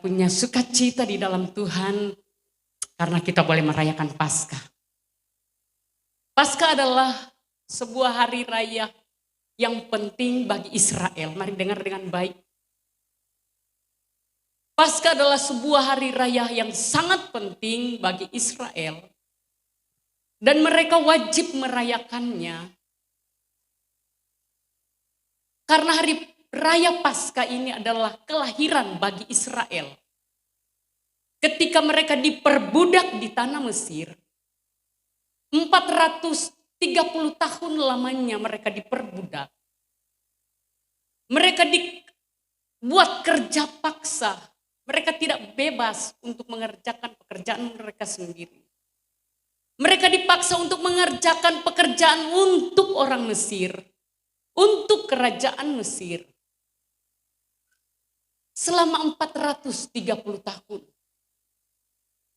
punya sukacita di dalam Tuhan karena kita boleh merayakan Paskah. Paskah adalah sebuah hari raya yang penting bagi Israel. Mari dengar dengan baik. Paskah adalah sebuah hari raya yang sangat penting bagi Israel. Dan mereka wajib merayakannya. Karena hari raya Paskah ini adalah kelahiran bagi Israel. Ketika mereka diperbudak di tanah Mesir, 430 tahun lamanya mereka diperbudak. Mereka dibuat kerja paksa. Mereka tidak bebas untuk mengerjakan pekerjaan mereka sendiri. Mereka dipaksa untuk mengerjakan pekerjaan untuk orang Mesir. Untuk kerajaan Mesir. Selama 430 tahun.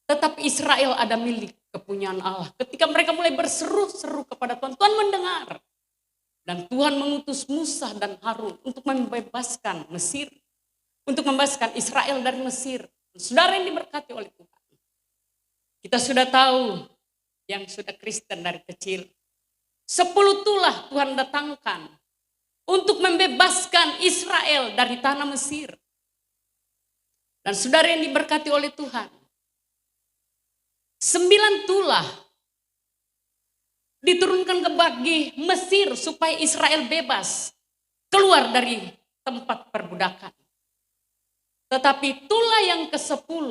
Tetapi Israel ada milik kepunyaan Allah. Ketika mereka mulai berseru-seru kepada Tuhan, Tuhan mendengar. Dan Tuhan mengutus Musa dan Harun untuk membebaskan Mesir. Untuk membebaskan Israel dari Mesir. Saudara yang diberkati oleh Tuhan. Kita sudah tahu yang sudah Kristen dari kecil. 10 tulah Tuhan datangkan untuk membebaskan Israel dari tanah Mesir. Dan saudara yang diberkati oleh Tuhan. 9 tulah diturunkan ke bagi Mesir supaya Israel bebas keluar dari tempat perbudakan. Tetapi tulah yang ke-10,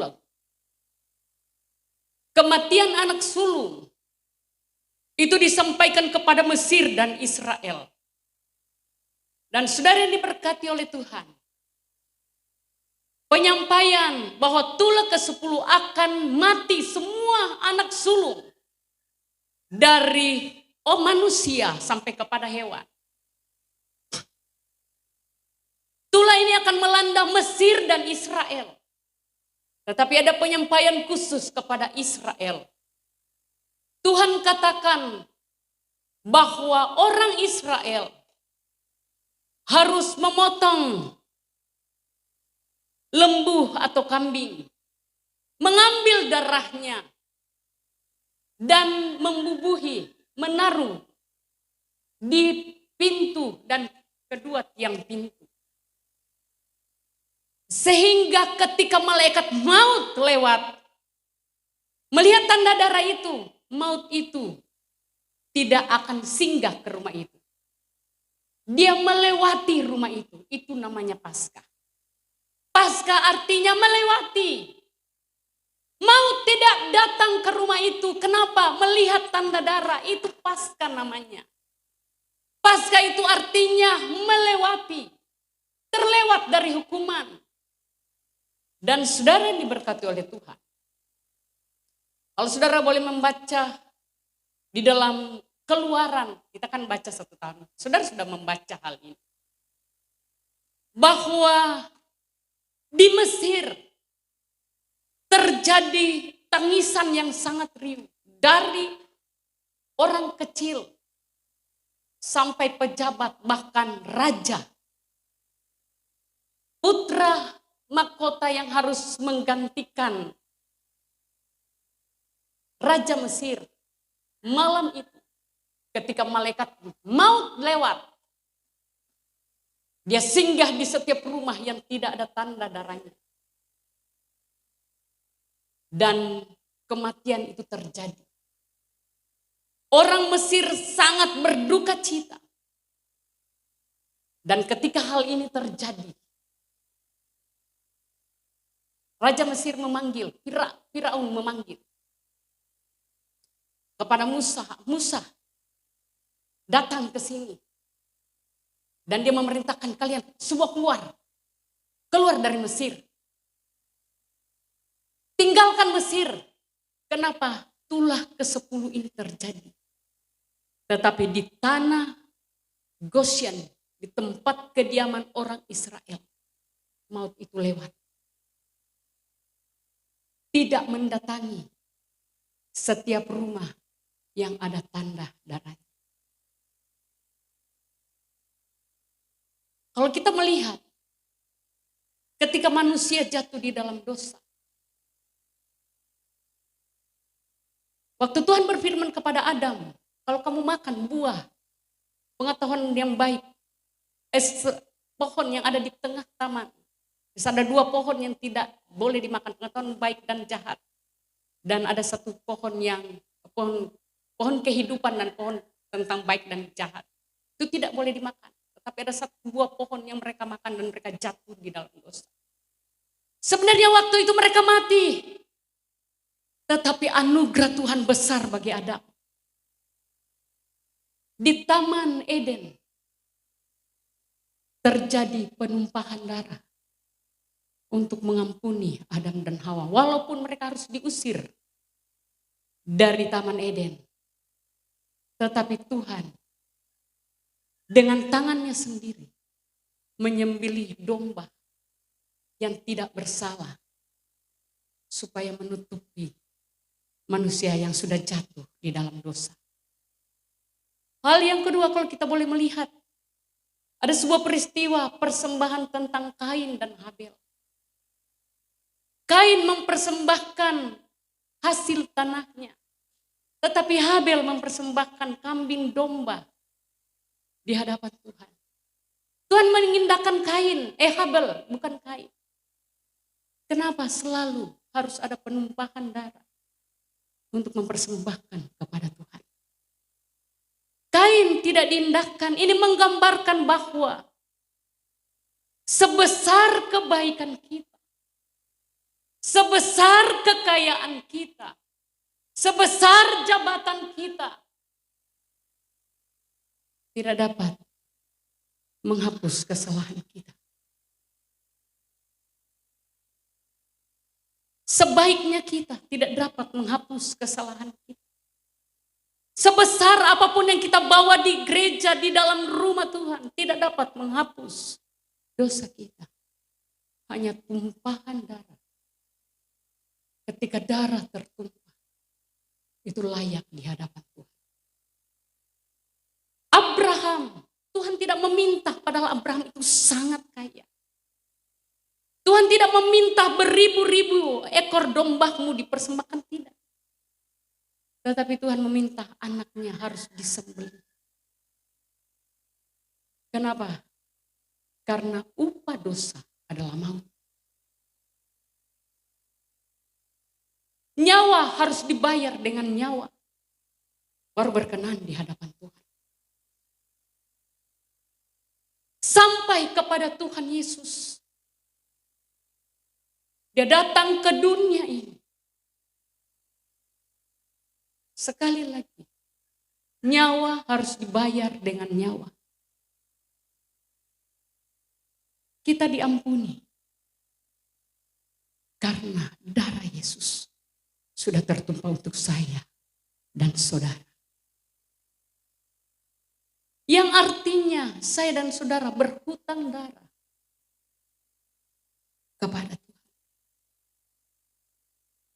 kematian anak sulung, itu disampaikan kepada Mesir dan Israel. Dan saudara yang diberkati oleh Tuhan, penyampaian bahwa tulah ke-10 akan mati semua anak sulung dari manusia sampai kepada hewan. Tulah ini akan melanda Mesir dan Israel. Tetapi ada penyampaian khusus kepada Israel. Tuhan katakan bahwa orang Israel harus memotong lembu atau kambing, mengambil darahnya, dan membubuhi, menaruh di pintu dan kedua tiang pintu. Sehingga ketika malaikat maut lewat, melihat tanda darah itu, maut itu tidak akan singgah ke rumah itu. Dia melewati rumah itu namanya Paskah. Paskah artinya melewati. Maut tidak datang ke rumah itu. Kenapa? Melihat tanda darah, itu Paskah namanya. Paskah itu artinya melewati. Terlewat dari hukuman. Dan saudara yang diberkati oleh Tuhan. Kalau saudara boleh membaca di dalam Keluaran, kita kan baca 1 tahun. Saudara sudah membaca hal ini. Bahwa di Mesir terjadi tangisan yang sangat riuh. Dari orang kecil sampai pejabat, bahkan raja. Putra mahkota yang harus menggantikan Raja Mesir. Malam itu ketika malaikat maut lewat, dia singgah di setiap rumah yang tidak ada tanda darahnya. Dan kematian itu terjadi. Orang Mesir sangat berduka cita. Dan ketika hal ini terjadi, Raja Mesir memanggil, Firaun memanggil kepada Musa, datang ke sini. Dan dia memerintahkan kalian semua keluar dari Mesir. Tinggalkan Mesir. Kenapa? Tulah ke-10 ini terjadi. Tetapi di tanah Goshen, di tempat kediaman orang Israel, maut itu lewat. Tidak mendatangi setiap rumah yang ada tanda darah. Kalau kita melihat Ketika manusia jatuh di dalam dosa. Waktu Tuhan berfirman kepada Adam, kalau kamu makan buah pengetahuan yang baik, pohon yang ada di tengah taman. Ada 2 pohon yang tidak boleh dimakan, pengetahuan baik dan jahat. Dan ada 1 pohon yang pohon kehidupan dan pohon tentang baik dan jahat. Itu tidak boleh dimakan. Tetapi ada 1 buah pohon yang mereka makan dan mereka jatuh di dalam dosa. Sebenarnya waktu itu mereka mati. Tetapi anugerah Tuhan besar bagi Adam. Di Taman Eden terjadi penumpahan darah untuk mengampuni Adam dan Hawa. Walaupun mereka harus diusir dari Taman Eden. Tetapi Tuhan dengan tangannya sendiri menyembelih domba yang tidak bersalah supaya menutupi manusia yang sudah jatuh di dalam dosa. Hal yang kedua, kalau kita boleh melihat, ada sebuah peristiwa persembahan tentang Kain dan Habel. Kain mempersembahkan hasil tanahnya, tetapi Habel mempersembahkan kambing domba di hadapan Tuhan. Tuhan mengindahkan Habel, bukan Kain. Kenapa selalu harus ada penumpahan darah untuk mempersembahkan kepada Tuhan? Kain tidak diindahkan. Ini menggambarkan bahwa sebesar kebaikan kita, sebesar kekayaan kita, sebesar jabatan kita, tidak dapat menghapus kesalahan kita. Sebaiknya kita tidak dapat menghapus kesalahan kita. Sebesar apapun yang kita bawa di gereja, di dalam rumah Tuhan, tidak dapat menghapus dosa kita. Hanya tumpahan darah. Ketika darah tertumpah, itu layak di hadapan Tuhan. Abraham, Tuhan tidak meminta, padahal Abraham itu sangat kaya. Tuhan tidak meminta beribu-ribu ekor dombamu dipersembahkan, tidak. Tetapi Tuhan meminta anaknya harus disembelih. Kenapa? Karena upah dosa adalah maut. Nyawa harus dibayar dengan nyawa. Baru berkenan di hadapan Tuhan. Sampai kepada Tuhan Yesus. Dia datang ke dunia ini. Sekali lagi, nyawa harus dibayar dengan nyawa. Kita diampuni karena darah Yesus sudah tertumpah untuk saya dan saudara. Yang artinya saya dan saudara berhutang darah kepada Tuhan.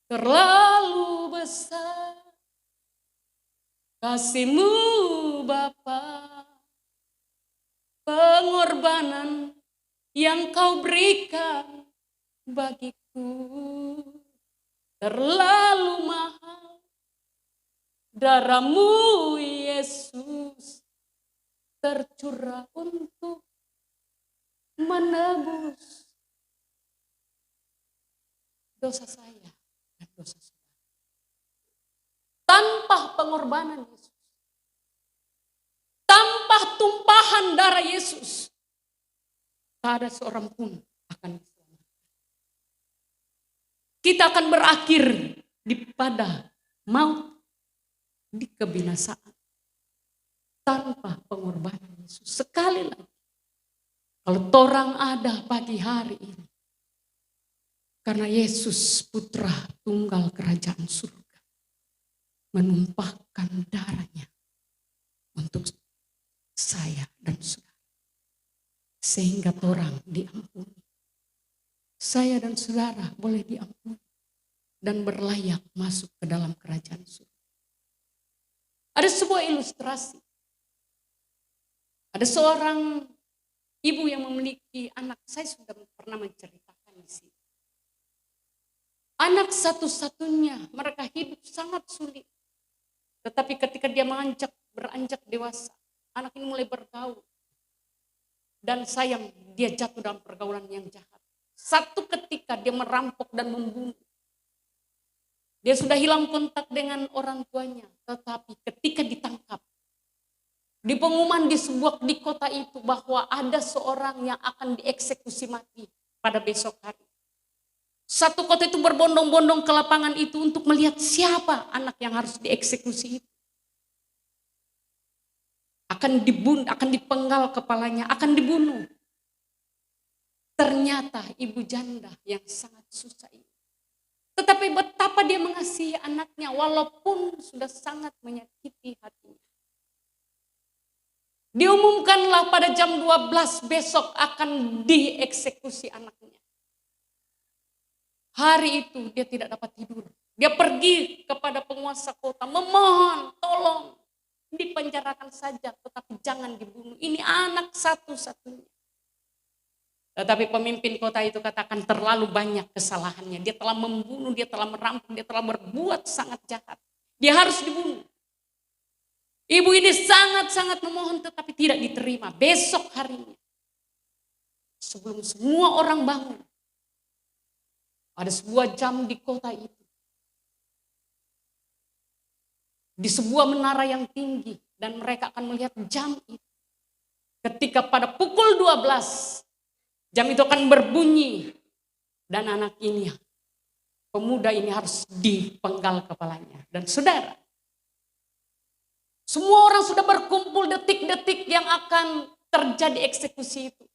Terlalu besar kasih-Mu Bapa, pengorbanan yang Kau berikan bagiku. Terlalu mahal darah-Mu Yesus tercurah untuk menebus dosa saya dan dosa saudara. Tanpa pengorbanan Yesus, tanpa tumpahan darah Yesus, tak ada seorang pun akan diselamatkan. Kita akan berakhir pada maut, di kebinasaan. Tanpa pengorbanan Yesus. Sekali lagi, kalau torang ada pagi hari ini, karena Yesus putra tunggal kerajaan surga, menumpahkan darahnya untuk saya dan saudara. Sehingga orang diampuni. Saya dan saudara boleh diampuni dan berlayak masuk ke dalam kerajaan surga. Ada sebuah ilustrasi. Ada seorang ibu yang memiliki anak, saya sudah pernah menceritakan. di sini. Anak satu-satunya, mereka hidup sangat sulit. Tetapi ketika dia beranjak dewasa, anak ini mulai bergaul. Dan sayang, dia jatuh dalam pergaulan yang jahat. Satu ketika dia merampok dan membunuh. Dia sudah hilang kontak dengan orang tuanya. Tetapi ketika ditangkap, di pengumuman di kota itu bahwa ada seorang yang akan dieksekusi mati pada besok hari. Satu kota itu berbondong-bondong ke lapangan itu untuk melihat siapa anak yang harus dieksekusi itu. Akan dibunuh, akan dipenggal kepalanya, akan dibunuh. Ternyata ibu janda yang sangat susah ini. Tetapi betapa dia mengasihi anaknya walaupun sudah sangat menyakiti hatinya. Diumumkanlah pada jam 12 besok akan dieksekusi anaknya. Hari itu dia tidak dapat tidur. Dia pergi kepada penguasa kota memohon, tolong dipenjarakan saja tetapi jangan dibunuh. Ini anak satu-satunya. Tetapi pemimpin kota itu katakan terlalu banyak kesalahannya. Dia telah membunuh, dia telah merampok, dia telah berbuat sangat jahat. Dia harus dibunuh. Ibu ini sangat-sangat memohon tetapi tidak diterima. Besok harinya, sebelum semua orang bangun, ada sebuah jam di kota itu. Di sebuah menara yang tinggi. Dan mereka akan melihat jam itu. Ketika pada pukul 12, jam itu akan berbunyi. Dan anak ini, pemuda ini harus dipenggal kepalanya. Dan saudara, semua orang sudah berkumpul detik-detik yang akan terjadi eksekusi itu.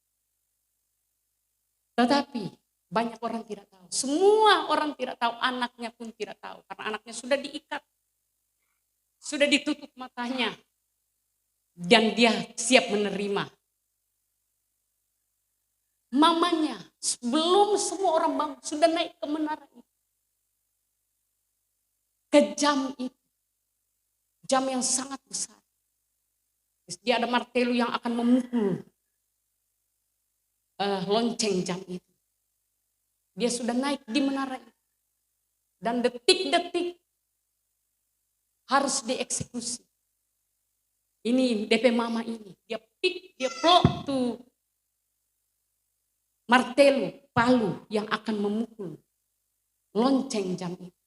Tetapi banyak orang tidak tahu. Semua orang tidak tahu, anaknya pun tidak tahu. Karena anaknya sudah diikat. Sudah ditutup matanya. Dan dia siap menerima. Mamanya sebelum semua orang bangun sudah naik ke menara itu. Ke jam itu. Jam yang sangat besar. Dia ada martelo yang akan memukul lonceng jam itu. Dia sudah naik di menara itu. Dan detik-detik harus dieksekusi. Ini DP mama ini. Dia plok tuh martelo, palu yang akan memukul lonceng jam itu.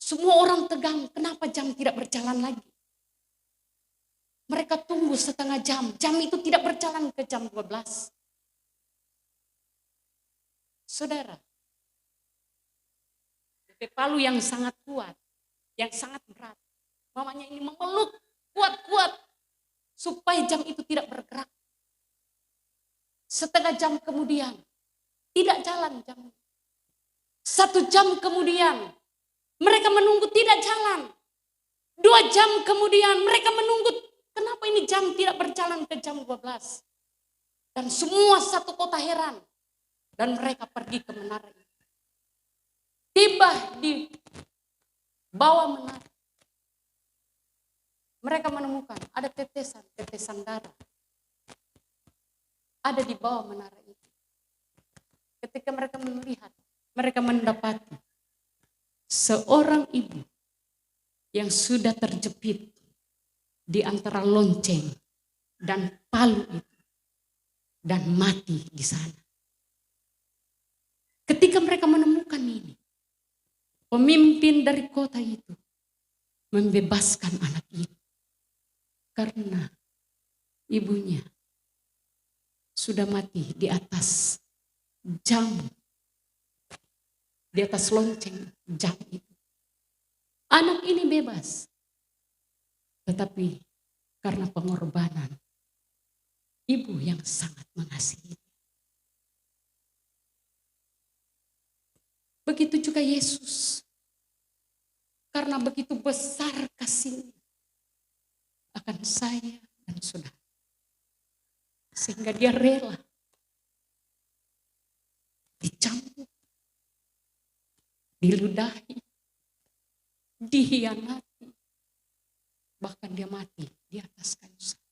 Semua orang tegang, kenapa jam tidak berjalan lagi? Mereka tunggu setengah jam. Jam itu tidak berjalan ke jam 12. Saudara, palu yang sangat kuat, yang sangat berat. Mamanya ini memeluk kuat-kuat supaya jam itu tidak bergerak. Setengah jam kemudian, tidak jalan jam. 1 jam kemudian, mereka menunggu tidak jalan. 2 jam kemudian, mereka menunggu, kenapa ini jam tidak berjalan ke jam 12. Dan semua satu kota heran. Dan mereka pergi ke menara itu. Tiba di bawah menara. Mereka menemukan ada tetesan darah. Ada di bawah menara itu. Ketika mereka melihat, mereka mendapati seorang ibu yang sudah terjepit di antara lonceng dan palu itu. Dan mati di sana. Ketika mereka menemukan ini, pemimpin dari kota itu membebaskan anak itu. Karena ibunya sudah mati di atas jam, di atas lonceng jam itu. Anak ini bebas. Tetapi karena pengorbanan ibu yang sangat mengasihi. Begitu juga Yesus. Karena begitu besar kasih-Nya akan saya dan saudara. Sehingga dia rela dicambuk, diludahi, dihianati. Bahkan dia mati di atas kayu salib.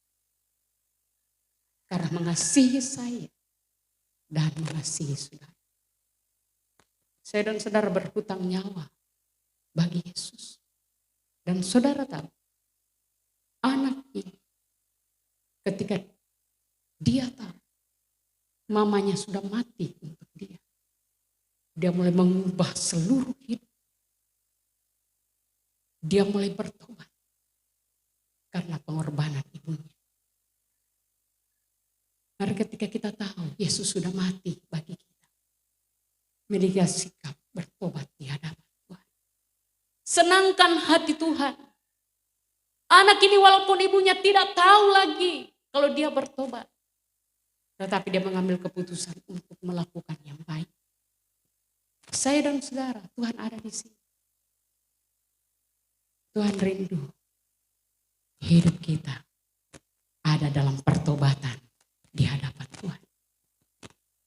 Karena mengasihi saya dan mengasihi saudara. Saya dan saudara berhutang nyawa bagi Yesus. Dan saudara tahu, anak ini ketika dia tahu mamanya sudah mati untuk dia, dia mulai mengubah seluruh hidup. Dia mulai bertobat karena pengorbanan ibunya. Mari ketika kita tahu Yesus sudah mati bagi kita, miliki sikap bertobat di hadapan Tuhan. Senangkan hati Tuhan. Anak ini walaupun ibunya tidak tahu lagi kalau dia bertobat, tetapi dia mengambil keputusan untuk melakukan yang baik. Saya dan saudara, Tuhan ada di sini. Tuhan rindu hidup kita ada dalam pertobatan di hadapan Tuhan.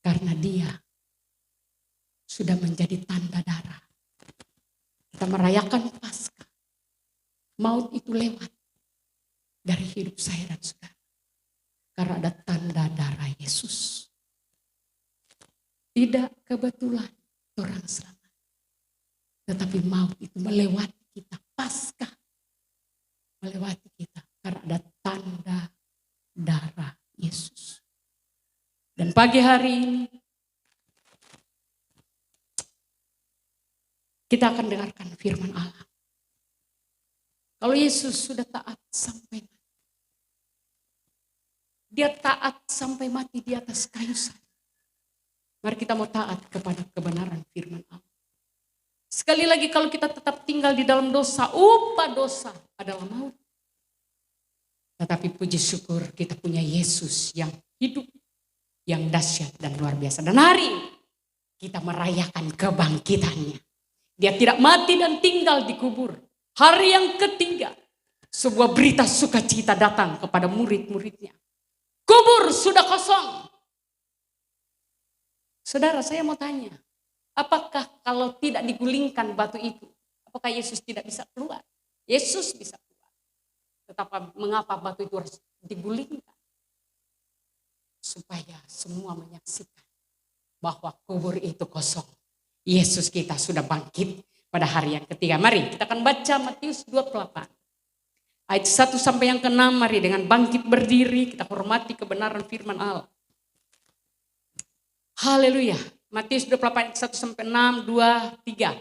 Karena dia sudah menjadi tanda darah. Kita merayakan Paskah. Maut itu lewat dari hidup saya dan saudara. Karena ada tanda darah Yesus. Tidak kebetulan orang selamat. Tetapi maut itu melewati kita. Paskah melewati kita. Karena ada tanda darah Yesus. Dan pagi hari ini kita akan dengarkan firman Allah. Kalau Yesus sudah taat sampai mati. Dia taat sampai mati di atas kayu salib. Mari kita mau taat kepada kebenaran firman Allah. Sekali lagi kalau kita tetap tinggal di dalam dosa, upah dosa adalah maut. Tetapi puji syukur kita punya Yesus yang hidup, yang dahsyat dan luar biasa. Dan hari ini kita merayakan kebangkitannya. Dia tidak mati dan tinggal di kubur. Hari yang ketiga, sebuah berita sukacita datang kepada murid-muridnya. Kubur sudah kosong. Saudara, saya mau tanya, apakah kalau tidak digulingkan batu itu, apakah Yesus tidak bisa keluar? Yesus bisa keluar. Tetapi mengapa batu itu harus digulingkan? Supaya semua menyaksikan bahwa kubur itu kosong. Yesus kita sudah bangkit pada hari yang ketiga. Mari kita akan baca Matius 28. Ayat 1 sampai yang ke-6, mari dengan bangkit berdiri kita hormati kebenaran firman Allah. Haleluya. Matius 28 ayat 1 sampai 6, 2, 3.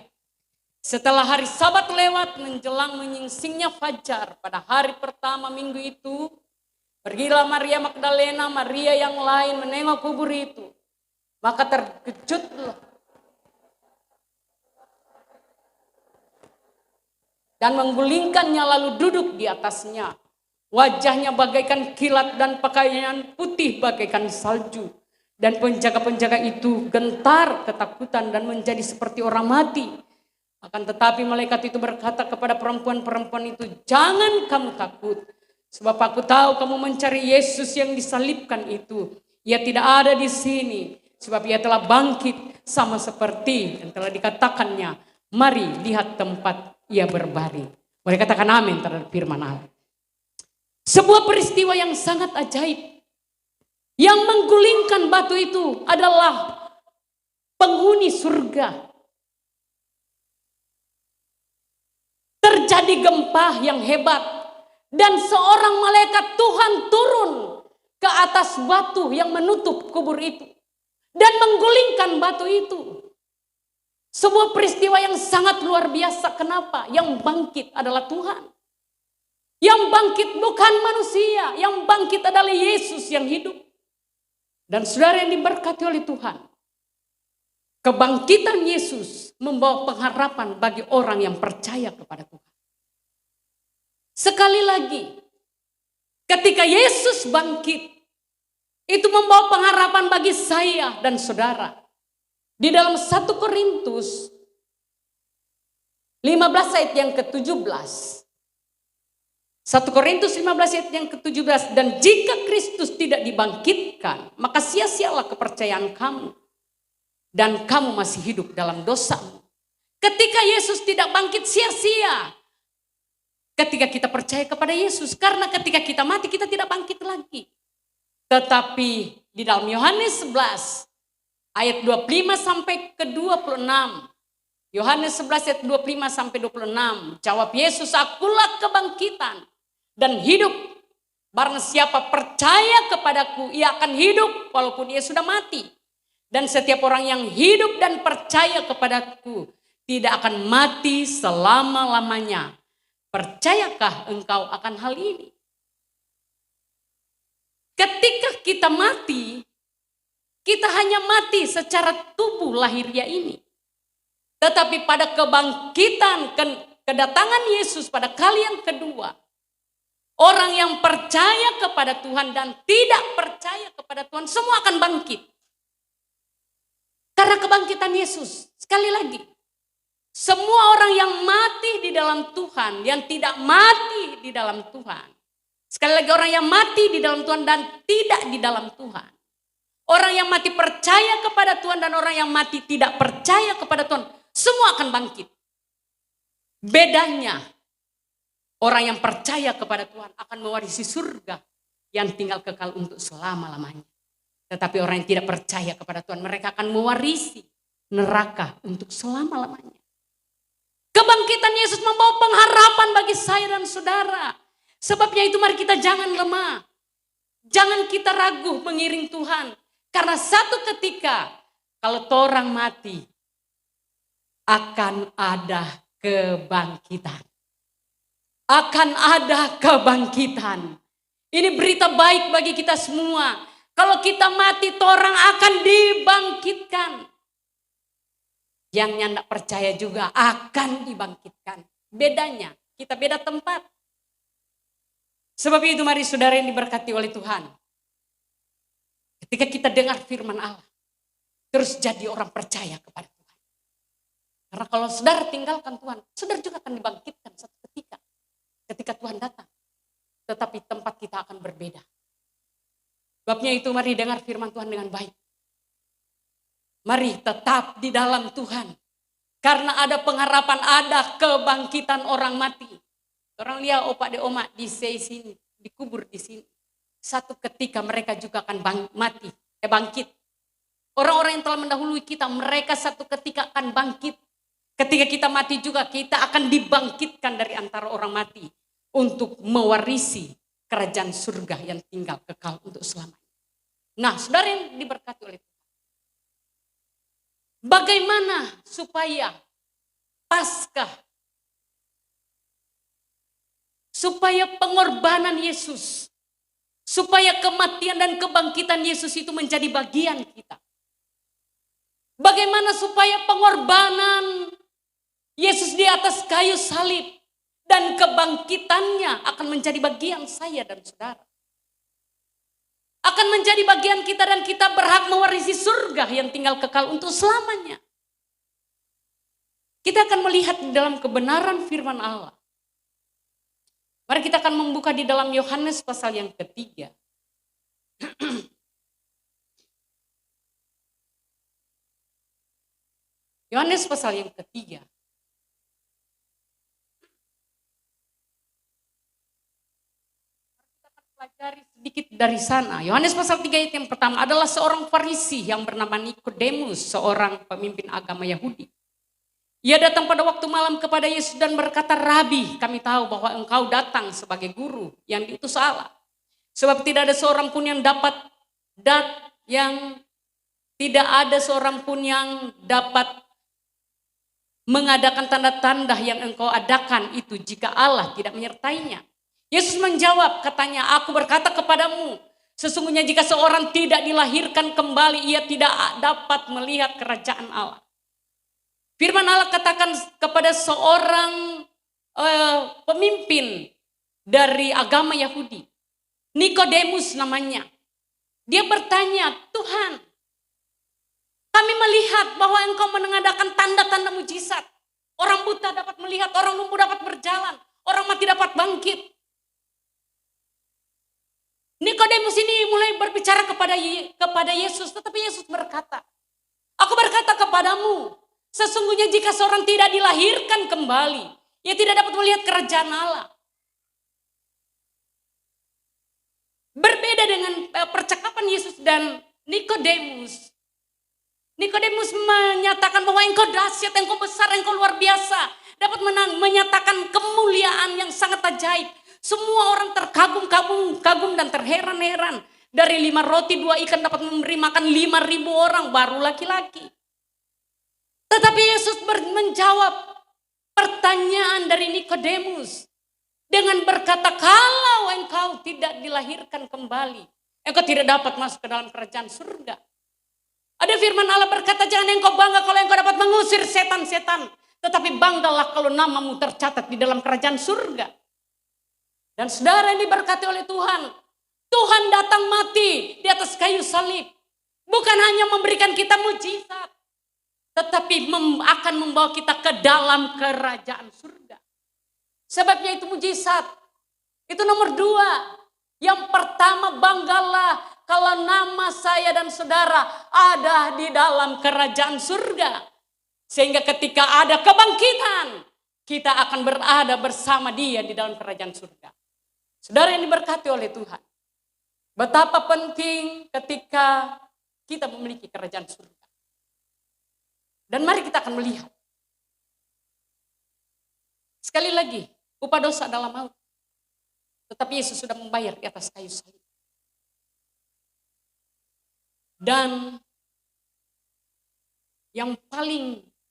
Setelah hari Sabat lewat menjelang menyingsingnya fajar pada hari pertama minggu itu, pergilah Maria Magdalena, Maria yang lain menengok kubur itu. Maka terkejutlah dan menggulingkannya lalu duduk di atasnya. Wajahnya bagaikan kilat dan pakaian putih bagaikan salju. Dan penjaga-penjaga itu gentar ketakutan dan menjadi seperti orang mati. Akan tetapi malaikat itu berkata kepada perempuan-perempuan itu, jangan kamu takut. Sebab aku tahu kamu mencari Yesus yang disalibkan itu. Ia tidak ada di sini. Sebab ia telah bangkit sama seperti yang telah dikatakannya. Mari lihat tempat ia berbaring. Boleh katakan amin terhadap firman Allah. Sebuah peristiwa yang sangat ajaib. Yang menggulingkan batu itu adalah penghuni surga. Terjadi gempa yang hebat. Dan seorang malaikat Tuhan turun ke atas batu yang menutup kubur itu. Dan menggulingkan batu itu. Sebuah peristiwa yang sangat luar biasa. Kenapa? Yang bangkit adalah Tuhan. Yang bangkit bukan manusia. Yang bangkit adalah Yesus yang hidup. Dan saudara yang diberkati oleh Tuhan. Kebangkitan Yesus membawa pengharapan bagi orang yang percaya kepada Tuhan. Sekali lagi, ketika Yesus bangkit, itu membawa pengharapan bagi saya dan saudara. Di dalam 1 Korintus 15 ayat yang ke-17. 1 Korintus 15 ayat yang ke-17. Dan jika Kristus tidak dibangkitkan, maka sia-sialah kepercayaan kamu. Dan kamu masih hidup dalam dosamu. Ketika Yesus tidak bangkit, sia-sia. Ketika kita percaya kepada Yesus. Karena ketika kita mati, kita tidak bangkit lagi. Tetapi di dalam Yohanes 11 Ayat 25 sampai ke 26. Yohanes 11 ayat 25 sampai 26. Jawab Yesus, akulah kebangkitan dan hidup. Barang siapa percaya kepadaku, ia akan hidup walaupun ia sudah mati. Dan setiap orang yang hidup dan percaya kepadaku tidak akan mati selama-lamanya. Percayakah engkau akan hal ini? Ketika kita mati, kita hanya mati secara tubuh lahiriah ini. Tetapi pada kebangkitan, kedatangan Yesus pada kali yang kedua, orang yang percaya kepada Tuhan dan tidak percaya kepada Tuhan semua akan bangkit. Karena kebangkitan Yesus, sekali lagi, semua orang yang mati di dalam Tuhan, yang tidak mati di dalam Tuhan. Sekali lagi, orang yang mati di dalam Tuhan dan tidak di dalam Tuhan. Orang yang mati percaya kepada Tuhan dan orang yang mati tidak percaya kepada Tuhan, semua akan bangkit. Bedanya, orang yang percaya kepada Tuhan akan mewarisi surga yang tinggal kekal untuk selama-lamanya. Tetapi orang yang tidak percaya kepada Tuhan, mereka akan mewarisi neraka untuk selama-lamanya. Kebangkitan Yesus membawa pengharapan bagi saya dan saudara. Sebabnya itu mari kita jangan lemah. Jangan kita ragu mengiring Tuhan. Karena satu ketika kalau orang mati akan ada kebangkitan. Akan ada kebangkitan. Ini berita baik bagi kita semua. Kalau kita mati, orang akan dibangkitkan. Yang tidak percaya juga akan dibangkitkan. Bedanya, kita beda tempat. Sebab itu mari saudara yang diberkati oleh Tuhan. Ketika kita dengar firman Allah, terus jadi orang percaya kepada Tuhan. Karena kalau saudara tinggalkan Tuhan, saudara juga akan dibangkitkan satu ketika. Ketika Tuhan datang. Tetapi tempat kita akan berbeda. Sebabnya itu mari dengar firman Tuhan dengan baik. Mari tetap di dalam Tuhan. Karena ada pengharapan, ada kebangkitan orang mati. Orang lihat opa de oma di sini, dikubur di sini. Satu ketika mereka juga akan bangkit. Orang-orang yang telah mendahului kita, mereka satu ketika akan bangkit. Ketika kita mati juga, kita akan dibangkitkan dari antara orang mati. Untuk mewarisi kerajaan surga yang tinggal kekal untuk selamanya. Nah, saudara yang diberkati oleh Tuhan. Bagaimana supaya Paskah, supaya pengorbanan Yesus, supaya kematian dan kebangkitan Yesus itu menjadi bagian kita. Bagaimana supaya pengorbanan Yesus di atas kayu salib dan kebangkitannya akan menjadi bagian saya dan saudara. Akan menjadi bagian kita dan kita berhak mewarisi surga yang tinggal kekal untuk selamanya. Kita akan melihat di dalam kebenaran firman Allah. Mari kita akan membuka di dalam Yohanes pasal yang ketiga. Yohanes pasal yang ketiga. Kita akan pelajari sedikit dari sana. Yohanes pasal 3 ayat yang pertama adalah seorang Farisi yang bernama Nikodemus, seorang pemimpin agama Yahudi. Ia datang pada waktu malam kepada Yesus dan berkata, "Rabi, kami tahu bahwa engkau datang sebagai guru yang diutus Allah. Sebab tidak ada seorang pun yang dapat mengadakan tanda-tanda yang engkau adakan itu jika Allah tidak menyertainya." Yesus menjawab, katanya, "Aku berkata kepadamu, sesungguhnya jika seorang tidak dilahirkan kembali, ia tidak dapat melihat kerajaan Allah." Firman Allah katakan kepada seorang pemimpin dari agama Yahudi. Nikodemus namanya. Dia bertanya, "Tuhan, kami melihat bahwa engkau mengadakan tanda-tanda mujizat. Orang buta dapat melihat, orang lumpuh dapat berjalan, orang mati dapat bangkit." Nikodemus ini mulai berbicara kepada Yesus, tetapi Yesus berkata, "Aku berkata kepadamu, sesungguhnya jika seorang tidak dilahirkan kembali, ia tidak dapat melihat kerajaan Allah." Berbeda dengan percakapan Yesus dan Nikodemus. Nikodemus menyatakan bahwa engkau dahsyat, engkau besar, engkau luar biasa. Dapat menyatakan kemuliaan yang sangat ajaib. Semua orang terkagum-kagum dan terheran-heran. Dari 5 roti 2 ikan dapat memberi makan 5.000 orang, baru laki-laki. Tetapi Yesus menjawab pertanyaan dari Nikodemus dengan berkata, kalau engkau tidak dilahirkan kembali, engkau tidak dapat masuk ke dalam kerajaan surga. Ada firman Allah berkata, jangan engkau bangga kalau engkau dapat mengusir setan-setan, tetapi banggalah kalau namamu tercatat di dalam kerajaan surga. Dan saudara ini diberkati oleh Tuhan. Tuhan datang mati di atas kayu salib. Bukan hanya memberikan kita mujizat, tetapi akan membawa kita ke dalam kerajaan surga. Sebabnya itu mujizat. Itu nomor 2. Yang pertama, banggalah kalau nama saya dan saudara ada di dalam kerajaan surga. Sehingga ketika ada kebangkitan, kita akan berada bersama dia di dalam kerajaan surga. Saudara yang diberkati oleh Tuhan. Betapa penting ketika kita memiliki kerajaan surga. Dan mari kita akan melihat. Sekali lagi, upah dosa adalah maut. Tetapi Yesus sudah membayar di atas kayu salib. Dan yang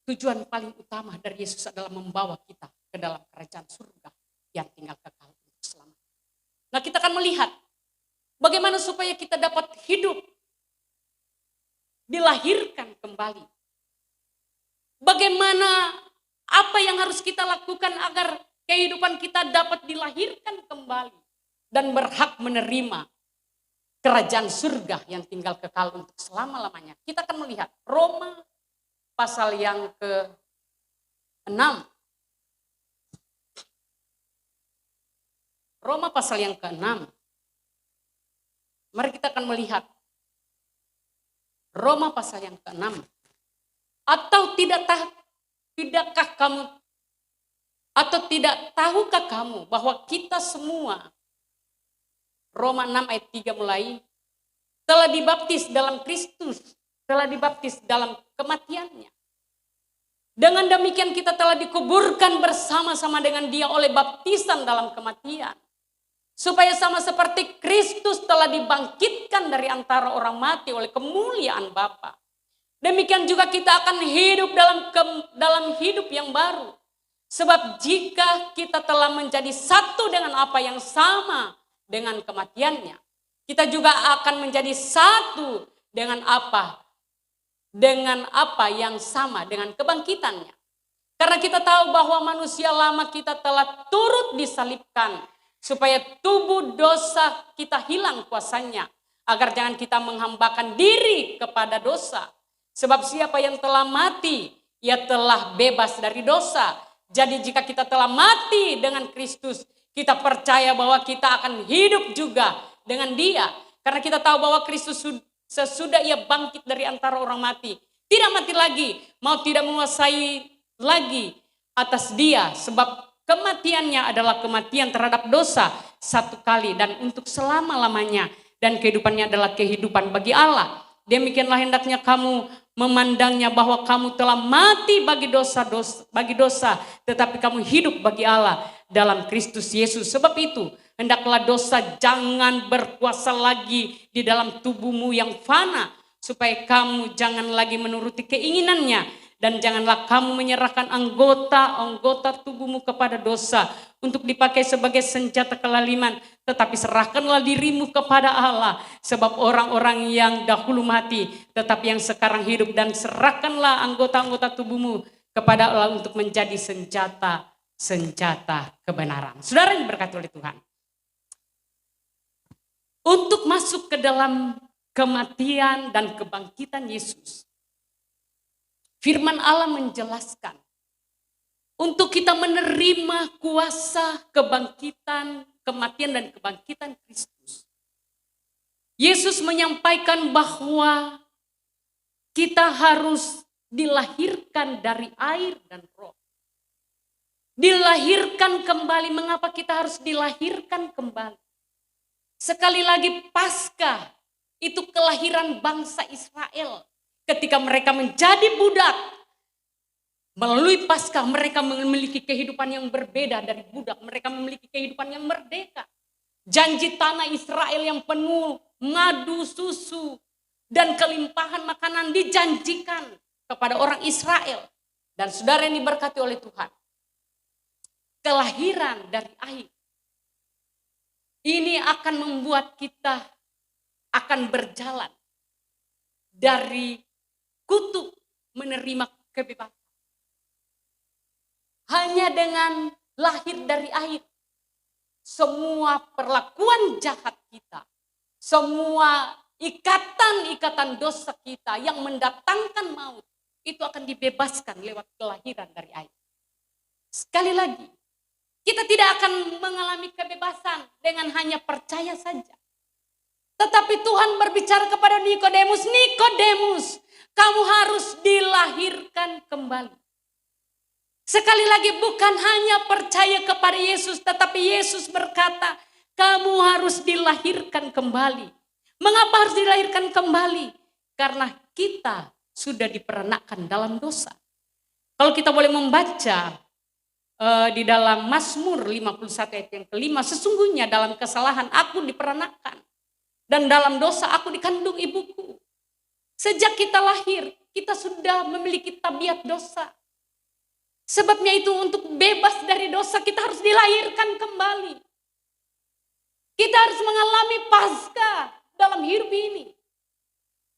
tujuan paling utama dari Yesus adalah membawa kita ke dalam kerajaan surga yang tinggal kekal untuk selamanya. Nah, kita akan melihat bagaimana supaya kita dapat hidup, dilahirkan kembali. Bagaimana, apa yang harus kita lakukan agar kehidupan kita dapat dilahirkan kembali dan berhak menerima kerajaan surga yang tinggal kekal untuk selama-lamanya. Kita akan melihat Roma pasal yang ke-6. Roma pasal yang ke-6. Mari kita akan melihat Roma pasal yang ke-6. Atau tidakkah kamu, atau tidak tahukah kamu bahwa kita semua, Roma 6 ayat 3 mulai, telah dibaptis dalam Kristus, telah dibaptis dalam kematiannya. Dengan demikian kita telah dikuburkan bersama-sama dengan dia oleh baptisan dalam kematian. Supaya sama seperti Kristus telah dibangkitkan dari antara orang mati oleh kemuliaan Bapa. Demikian juga kita akan hidup dalam hidup yang baru. Sebab jika kita telah menjadi satu dengan apa yang sama dengan kematiannya, kita juga akan menjadi satu dengan apa yang sama dengan kebangkitannya. Karena kita tahu bahwa manusia lama kita telah turut disalibkan, supaya tubuh dosa kita hilang kuasanya, agar jangan kita menghambakan diri kepada dosa. Sebab siapa yang telah mati, ia telah bebas dari dosa. Jadi jika kita telah mati dengan Kristus, kita percaya bahwa kita akan hidup juga dengan dia. Karena kita tahu bahwa Kristus sesudah ia bangkit dari antara orang mati, tidak mati lagi, maut tidak menguasai lagi atas dia. Sebab kematiannya adalah kematian terhadap dosa satu kali dan untuk selama-lamanya. Dan kehidupannya adalah kehidupan bagi Allah. Demikianlah hendaknya kamu memandangnya bahwa kamu telah mati bagi dosa, tetapi kamu hidup bagi Allah dalam Kristus Yesus. Sebab itu, hendaklah dosa jangan berkuasa lagi di dalam tubuhmu yang fana, supaya kamu jangan lagi menuruti keinginannya. Dan janganlah kamu menyerahkan anggota tubuhmu kepada dosa untuk dipakai sebagai senjata kelaliman. Tetapi serahkanlah dirimu kepada Allah. Sebab orang-orang yang dahulu mati, tetapi yang sekarang hidup. Dan serahkanlah anggota-anggota tubuhmu kepada Allah untuk menjadi senjata kebenaran. Saudara yang diberkati oleh Tuhan. Untuk masuk ke dalam kematian dan kebangkitan Yesus, firman Allah menjelaskan untuk kita menerima kuasa kebangkitan, kematian dan kebangkitan Kristus. Yesus menyampaikan bahwa kita harus dilahirkan dari air dan roh. Dilahirkan kembali. Mengapa kita harus dilahirkan kembali? Sekali lagi, Paskah itu kelahiran bangsa Israel. ketika mereka menjadi budak, melalui Paskah mereka memiliki kehidupan yang berbeda dari budak. Mereka memiliki kehidupan yang merdeka. Janji tanah Israel yang penuh madu, susu, dan kelimpahan makanan dijanjikan kepada orang Israel. Dan saudara yang diberkati oleh Tuhan, kelahiran dari air ini akan membuat kita akan berjalan dari kutuk menerima kebebasan. Hanya dengan lahir dari air, semua perlakuan jahat kita, semua ikatan-ikatan dosa kita yang mendatangkan maut, itu akan dibebaskan lewat kelahiran dari air. Sekali lagi, kita tidak akan mengalami kebebasan dengan hanya percaya saja. Tetapi Tuhan berbicara kepada Nikodemus, Nikodemus, kamu harus dilahirkan kembali. Sekali lagi, bukan hanya percaya kepada Yesus, tetapi Yesus berkata, kamu harus dilahirkan kembali. Mengapa harus dilahirkan kembali? Karena kita sudah diperanakkan dalam dosa. Kalau kita boleh membaca di dalam Mazmur 51 ayat yang kelima, sesungguhnya dalam kesalahan aku diperanakkan, dan dalam dosa aku dikandung ibuku. Sejak kita lahir, kita sudah memiliki tabiat dosa. Sebabnya itu untuk bebas dari dosa kita harus dilahirkan kembali. Kita harus mengalami Paskah dalam hidup ini.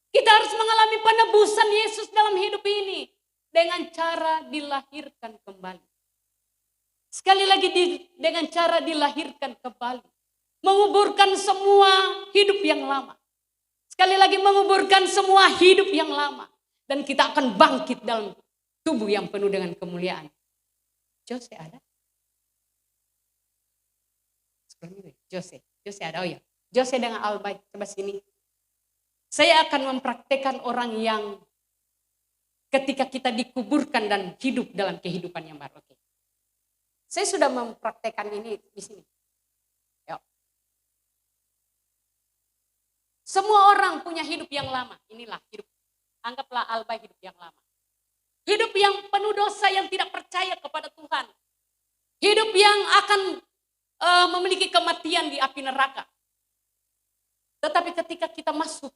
Kita harus mengalami penebusan Yesus dalam hidup ini dengan cara dilahirkan kembali. Sekali lagi dengan cara dilahirkan kembali. Menguburkan semua hidup yang lama. Sekali lagi menguburkan semua hidup yang lama. Dan kita akan bangkit dalam tubuh yang penuh dengan kemuliaan. Jose ada? Jose ada, oh ya. Jose dengan Alba, coba sini. Saya akan mempraktekkan orang yang ketika kita dikuburkan dan hidup dalam kehidupan yang baru. Oke. Saya sudah mempraktekkan ini di sini. Yuk. Semua orang punya hidup yang lama. Inilah hidup. Anggaplah Alba hidup yang lama. Hidup yang penuh dosa, yang tidak percaya kepada Tuhan. Hidup yang akan memiliki kematian di api neraka. Tetapi ketika kita masuk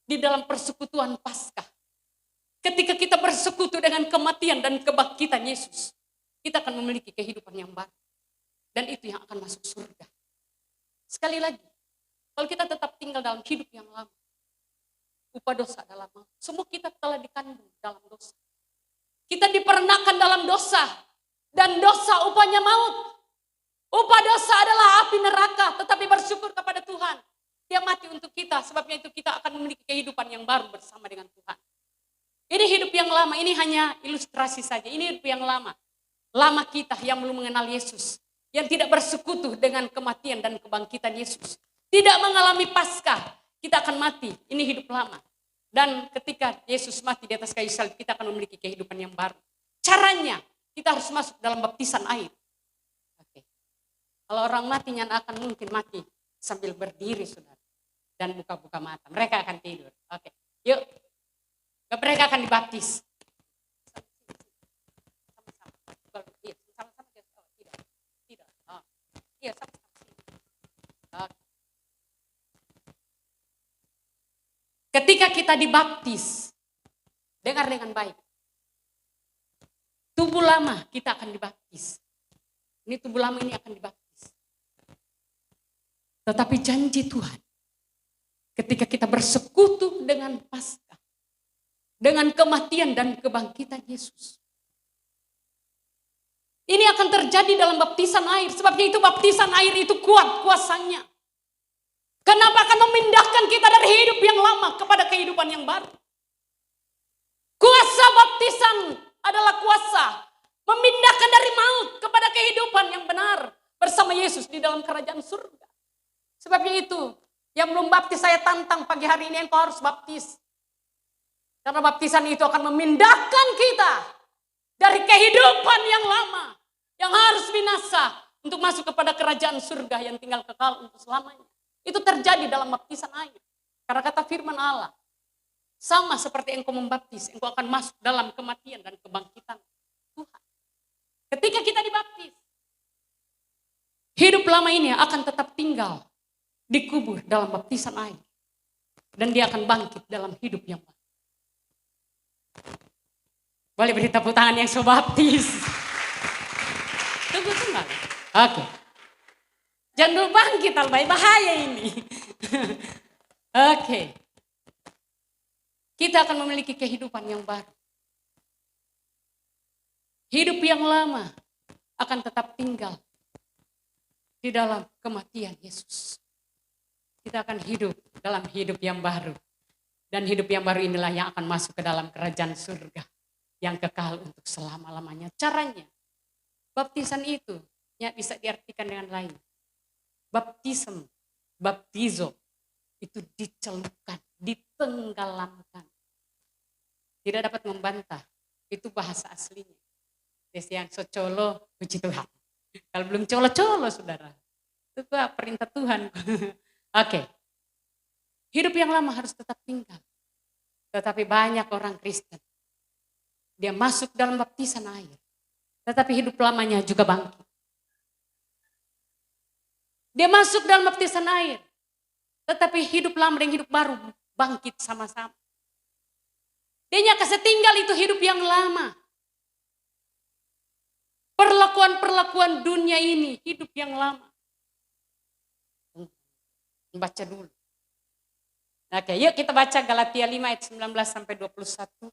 di dalam persekutuan Paskah, ketika kita bersekutu dengan kematian dan kebangkitan Yesus, kita akan memiliki kehidupan yang baru. Dan itu yang akan masuk surga. Sekali lagi, kalau kita tetap tinggal dalam hidup yang lama, upah dosa adalah maut. Semua kita telah dikandung dalam dosa. Kita diperanakkan dalam dosa. Dan dosa upahnya maut. Upah dosa adalah api neraka. Tetapi bersyukur kepada Tuhan. Dia mati untuk kita. Sebabnya itu kita akan memiliki kehidupan yang baru bersama dengan Tuhan. Ini hidup yang lama. Ini hanya ilustrasi saja. Ini hidup yang lama. Lama kita yang belum mengenal Yesus. Yang tidak bersekutu dengan kematian dan kebangkitan Yesus. Tidak mengalami Paskah. Kita akan mati. Ini hidup lama. Dan ketika Yesus mati di atas kayu salib, kita akan memiliki kehidupan yang baru. Caranya, kita harus masuk dalam baptisan air. Oke. Kalau orang mati, akan mungkin mati sambil berdiri, saudara. Dan buka-buka mata. Mereka akan tidur. Oke. Yuk. Mereka akan dibaptis. Sama-sama. Iya, sama-sama. Tidak. Oh. Iya, sama-sama. Oke. Ketika kita dibaptis, dengar dengan baik. Tubuh lama kita akan dibaptis. Ini tubuh lama ini akan dibaptis. Tetapi janji Tuhan, ketika kita bersekutu dengan Paskah, dengan kematian dan kebangkitan Yesus, ini akan terjadi dalam baptisan air. Sebabnya itu baptisan air itu kuat kuasanya. Kenapa akan memindahkan kita dari hidup yang lama kepada kehidupan yang baru? Kuasa baptisan adalah kuasa memindahkan dari maut kepada kehidupan yang benar bersama Yesus di dalam kerajaan surga. Sebabnya itu, yang belum baptis saya tantang pagi hari ini engkau harus baptis. Karena baptisan itu akan memindahkan kita dari kehidupan yang lama, yang harus binasa untuk masuk kepada kerajaan surga yang tinggal kekal untuk selamanya. Itu terjadi dalam baptisan air. Karena kata firman Allah, Sama seperti engkau membaptis, engkau akan masuk dalam kematian dan kebangkitan Tuhan. Ketika kita dibaptis, hidup lama ini akan tetap tinggal, dikubur dalam baptisan air. Dan dia akan bangkit dalam hidup yang baru. Boleh beri tepuk tangan yang so baptis. Tunggu. Oke. Jangan dulu bangkit, Albai, bahaya ini. Oke. Kita akan memiliki kehidupan yang baru. Hidup yang lama akan tetap tinggal di dalam kematian Yesus. Kita akan hidup dalam hidup yang baru. Dan hidup yang baru inilah yang akan masuk ke dalam kerajaan surga yang kekal untuk selama-lamanya. Caranya, baptisan itu ya bisa diartikan dengan lain. Baptizo, itu dicelupkan, ditenggelamkan. Tidak dapat membantah, itu bahasa aslinya. Yang secolo, puji Tuhan. Kalau belum colo-colo, saudara. Itu perintah Tuhan. Oke. Hidup yang lama harus tetap tinggal. Tetapi banyak orang Kristen. Dia masuk dalam baptisan air. Tetapi hidup lamanya juga bangkit. Dia masuk dalam baptisan air. Tetapi hidup lama dan hidup baru bangkit sama-sama. Dia kasih tinggal itu hidup yang lama. Perlakuan-perlakuan dunia ini hidup yang lama. Baca dulu. Oke, yuk kita baca Galatia 5 ayat 19 sampai 21.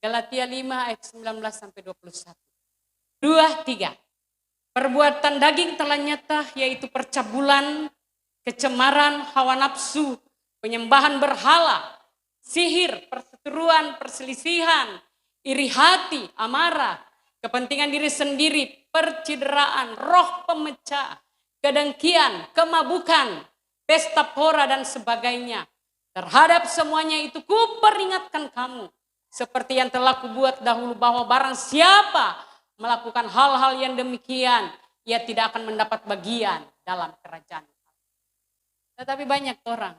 Galatia 5 ayat 19 sampai 21. 2, 3. Perbuatan daging telah nyata, yaitu percabulan, kecemaran, hawa nafsu, penyembahan berhala, sihir, perseteruan, perselisihan, iri hati, amarah, kepentingan diri sendiri, percideraan, roh pemecah, kedengkian, kemabukan, pesta pora dan sebagainya. Terhadap semuanya itu kuperingatkan kamu, seperti yang telah kubuat dahulu, bahwa barang siapa melakukan hal-hal yang demikian, ia tidak akan mendapat bagian dalam kerajaan. Tetapi banyak orang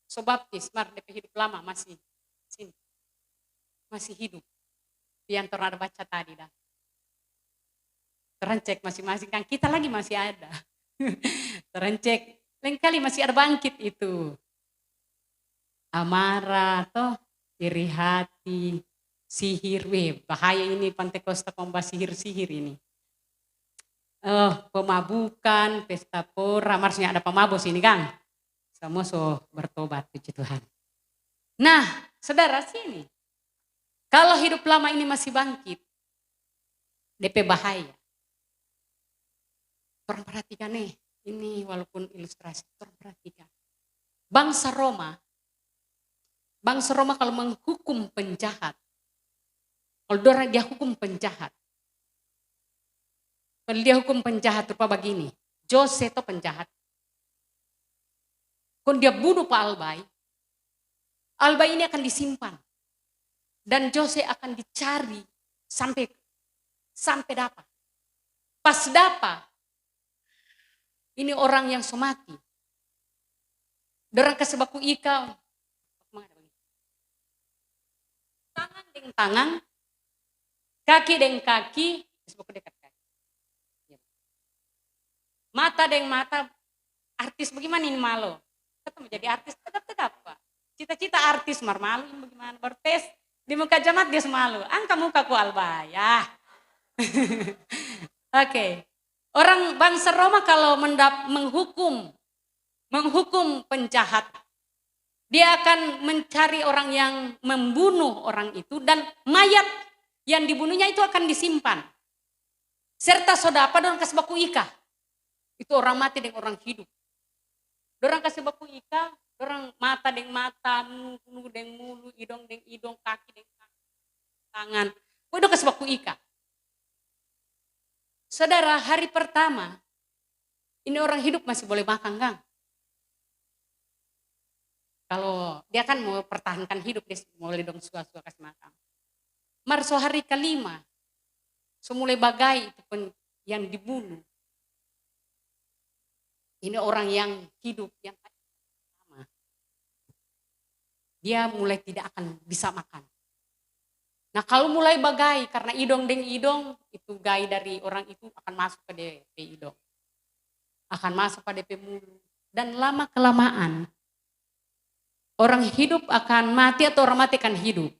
sobaptis, DP hidup lama masih sini, masih hidup. Yang ada baca tadi dah. Terencek masing-masing, kan kita lagi masih ada. Terencek, lain kali masih ada bangkit itu. Amarah, toh, iri hati, sihir, bahaya ini Pantekosta membahas sihir-sihir ini. Pemabukan, pesta pora, maksudnya ada pemabuk sini kan. Semua so bertobat, puji Tuhan. Nah, saudara sini. Kalau hidup lama ini masih bangkit, DP bahaya. Orang perhatikan nih, ini walaupun ilustrasi, orang perhatikan. Bangsa Roma kalau menghukum penjahat, kalau dia hukum penjahat, kalau dia hukum penjahat rupa begini, Jose itu penjahat. Kalau dia bunuh Pak Albai ini akan disimpan. Dan Jose akan dicari sampai dapat. Pas dapat, ini orang yang somati. Dorang kasih baku ika. Tangan dengan tangan, kaki dengan kaki, baku dekat kaki. Mata dengan mata, artis bagaimana ini malu? Tetap menjadi artis, tetap Pak. Cita-cita artis malu ini bagaimana? Bertes di muka jemaat dia semalu. Angka muka ku Alba ya. Oke. Orang bangsa Roma kalau menghukum penjahat, dia akan mencari orang yang membunuh orang itu dan mayat yang dibunuhnya itu akan disimpan. Serta sodapa dan kasih baku ika. Itu orang mati dengan orang hidup. Orang kasih baku ika, orang mata dengan mata, mulu dengan mulu, hidung dengan hidung, kaki dengan kaki, tangan. Udah kasih baku ika. Saudara, hari pertama, ini orang hidup masih boleh makan, Kang. Kalau dia kan mau pertahankan hidup, dia mulai dong suka-suka kasih makan. Marso hari kelima, semulai bagai itu pun yang dibunuh. Ini orang yang hidup yang pertama. dia mulai tidak akan bisa makan. Nah kalau mulai bagai karena idong deng idong, itu gai dari orang itu akan masuk ke DP idong. Akan masuk ke DP mulut. Dan lama kelamaan orang hidup akan mati atau orang mati akan hidup.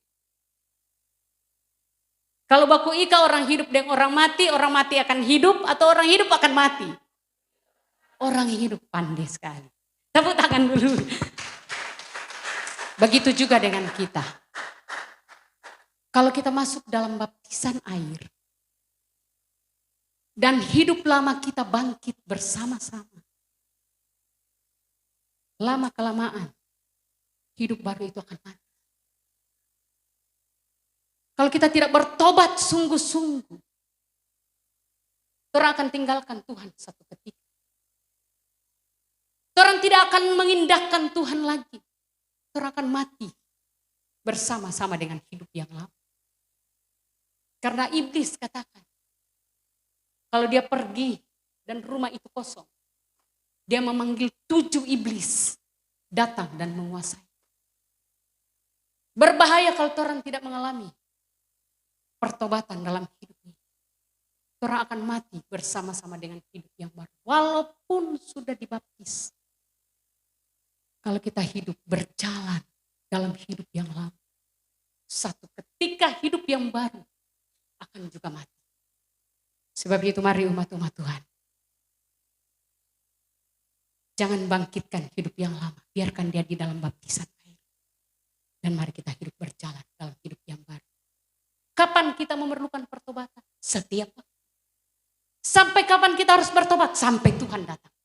Kalau baku ika orang hidup dan orang mati akan hidup atau orang hidup akan mati? Orang hidup pandai sekali. Tepuk tangan dulu. Begitu juga dengan kita. Kalau kita masuk dalam baptisan air. Dan hidup lama kita bangkit bersama-sama. Lama kelamaan. Hidup baru itu akan mati. Kalau kita tidak bertobat sungguh-sungguh. Orang akan tinggalkan Tuhan satu ketika. Orang tidak akan mengindahkan Tuhan lagi. Orang akan mati bersama-sama dengan hidup yang lama. Karena iblis katakan, kalau dia pergi dan rumah itu kosong, dia memanggil 7 iblis datang dan menguasai. Berbahaya kalau orang tidak mengalami pertobatan dalam hidup ini. Orang akan mati bersama-sama dengan hidup yang baru. Walaupun sudah dibaptis. Kalau kita hidup berjalan dalam hidup yang lama. Satu ketika hidup yang baru akan juga mati. Sebab itu mari umat-umat Tuhan. Jangan bangkitkan hidup yang lama. Biarkan dia di dalam baptisan air. Dan mari kita hidup berjalan dalam hidup yang baru. Kapan kita memerlukan pertobatan? Setiap waktu. Sampai kapan kita harus bertobat? Sampai Tuhan datang.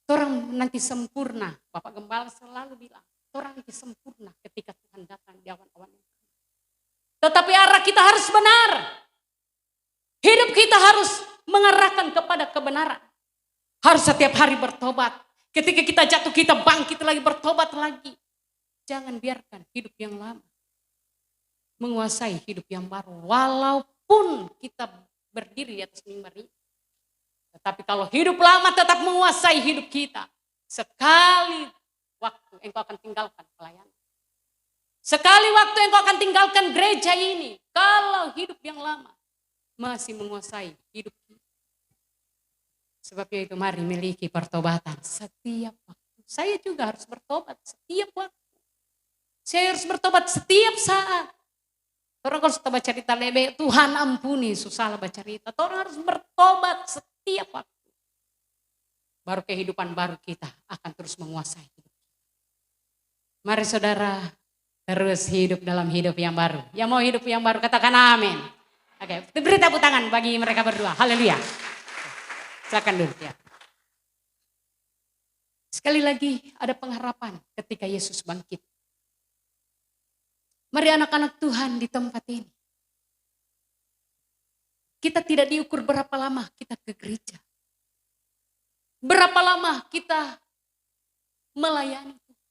Orang nanti sempurna. Bapak Gembala selalu bilang. Orang nanti sempurna ketika Tuhan datang di awan-awan. Tetapi arah kita harus benar. Hidup kita harus mengarahkan kepada kebenaran. Harus setiap hari bertobat. Ketika kita jatuh kita bangkit lagi, bertobat lagi. Jangan biarkan hidup yang lama menguasai hidup yang baru. Walaupun kita berdiri di atas mimbar ini. Tetapi kalau hidup lama tetap menguasai hidup kita. Sekali waktu engkau akan tinggalkan pelayanan. Sekali waktu engkau akan tinggalkan gereja ini. Kalau hidup yang lama masih menguasai hidup kita. Sebabnya itu mari miliki pertobatan setiap waktu. Saya juga harus bertobat setiap waktu. Saya harus bertobat setiap saat. Orang kalau sudah baca cerita lebe, Tuhan ampuni, susah baca cerita. Orang harus bertobat setiap waktu. Baru kehidupan baru kita akan terus menguasai hidup. Mari saudara terus hidup dalam hidup yang baru. Yang mau hidup yang baru katakan amin. Oke, beri tepuk tangan bagi mereka berdua. Haleluya. Silakan dulu ya. Sekali lagi ada pengharapan ketika Yesus bangkit. Mari anak-anak Tuhan di tempat ini. Kita tidak diukur berapa lama kita ke gereja. Berapa lama kita melayani Tuhan.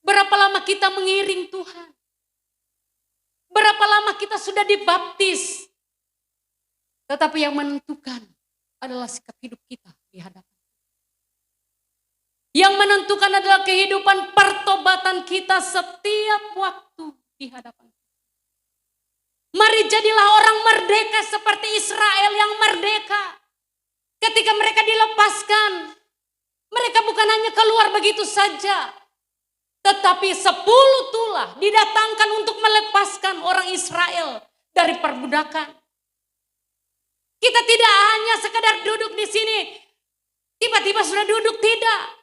Berapa lama kita mengiring Tuhan. Berapa lama kita sudah dibaptis. Tetapi yang menentukan adalah sikap hidup kita di hadapan. Yang menentukan adalah kehidupan pertobatan kita setiap waktu di hadapan. Mari jadilah orang merdeka seperti Israel yang merdeka. Ketika mereka dilepaskan, mereka bukan hanya keluar begitu saja. Tetapi 10 tulah didatangkan untuk melepaskan orang Israel dari perbudakan. Kita tidak hanya sekedar duduk di sini, tiba-tiba sudah duduk, tidak.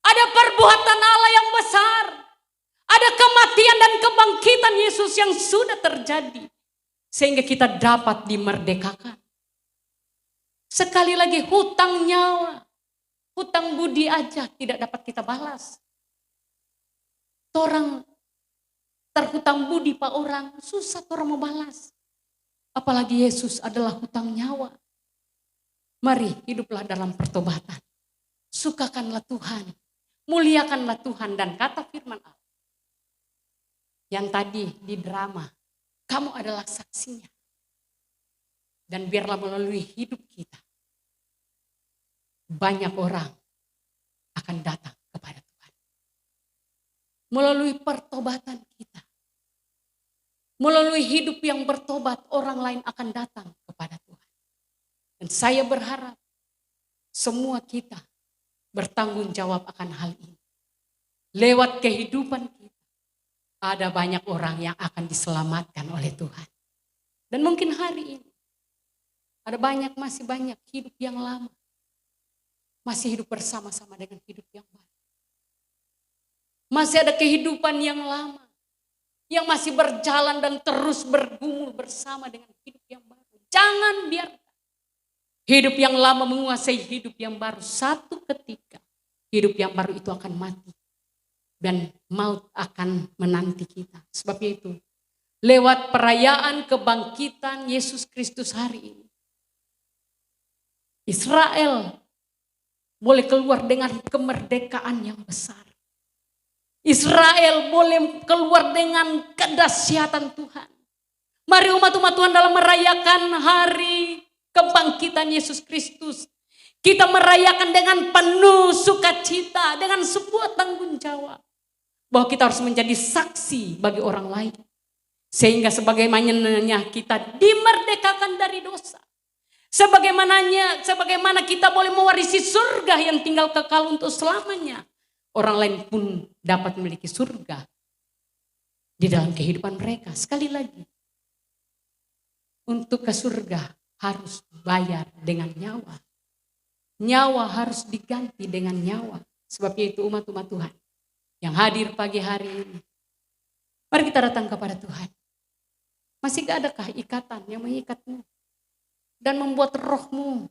Ada perbuatan Allah yang besar. Ada kematian dan kebangkitan Yesus yang sudah terjadi. Sehingga kita dapat dimerdekakan. Sekali lagi hutang nyawa, hutang budi aja tidak dapat kita balas. Orang terhutang budi pak orang, susah orang mau balas. Apalagi Yesus adalah hutang nyawa. Mari hiduplah dalam pertobatan. Sukakanlah Tuhan. Muliakanlah Tuhan dan kata firman Allah. Yang tadi di drama, kamu adalah saksinya. Dan biarlah melalui hidup kita, banyak orang akan datang kepada Tuhan. melalui pertobatan kita, melalui hidup yang bertobat, orang lain akan datang kepada Tuhan. Dan saya berharap semua kita bertanggung jawab akan hal ini. Lewat kehidupan kita, ada banyak orang yang akan diselamatkan oleh Tuhan. Dan mungkin hari ini, masih banyak hidup yang lama. Masih hidup bersama-sama dengan hidup yang baru. Masih ada kehidupan yang lama. Yang masih berjalan dan terus bergumul bersama dengan hidup yang baru. Jangan biarkan hidup yang lama menguasai hidup yang baru. Satu ketika hidup yang baru itu akan mati. Dan maut akan menanti kita. Sebab itu, lewat perayaan kebangkitan Yesus Kristus hari ini, Israel boleh keluar dengan kemerdekaan yang besar. Israel boleh keluar dengan kedahsyatan Tuhan. Mari umat-umat Tuhan dalam merayakan hari kebangkitan Yesus Kristus, kita merayakan dengan penuh sukacita, dengan sebuah tanggung jawab. Bahwa kita harus menjadi saksi bagi orang lain. Sehingga sebagaimana kita dimerdekakan dari dosa. Sebagaimana kita boleh mewarisi surga yang tinggal kekal untuk selamanya. Orang lain pun dapat memiliki surga di dalam kehidupan mereka. Sekali lagi, untuk ke surga harus bayar dengan nyawa. Nyawa harus diganti dengan nyawa. Sebab itu umat-umat Tuhan yang hadir pagi hari ini, mari kita datang kepada Tuhan. Masih gak adakah ikatan yang mengikatmu dan membuat rohmu,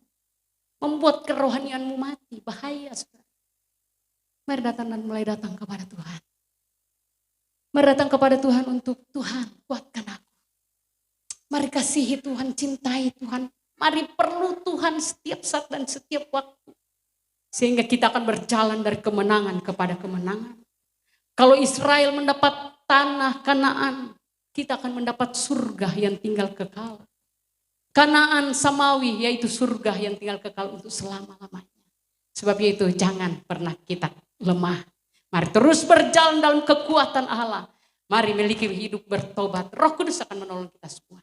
membuat kerohanianmu mati? Bahaya saudara. Mari datang dan mulai datang kepada Tuhan. Mari datang kepada Tuhan untuk Tuhan kuatkan aku. Mari kasihi Tuhan, cintai Tuhan. Mari perlu Tuhan setiap saat dan setiap waktu. Sehingga kita akan berjalan dari kemenangan kepada kemenangan. Kalau Israel mendapat tanah Kanaan, kita akan mendapat surga yang tinggal kekal. Kanaan Samawi yaitu surga yang tinggal kekal untuk selama-lamanya. Sebab itu jangan pernah kita lemah. Mari terus berjalan dalam kekuatan Allah. Mari miliki hidup bertobat. Roh Kudus akan menolong kita semua.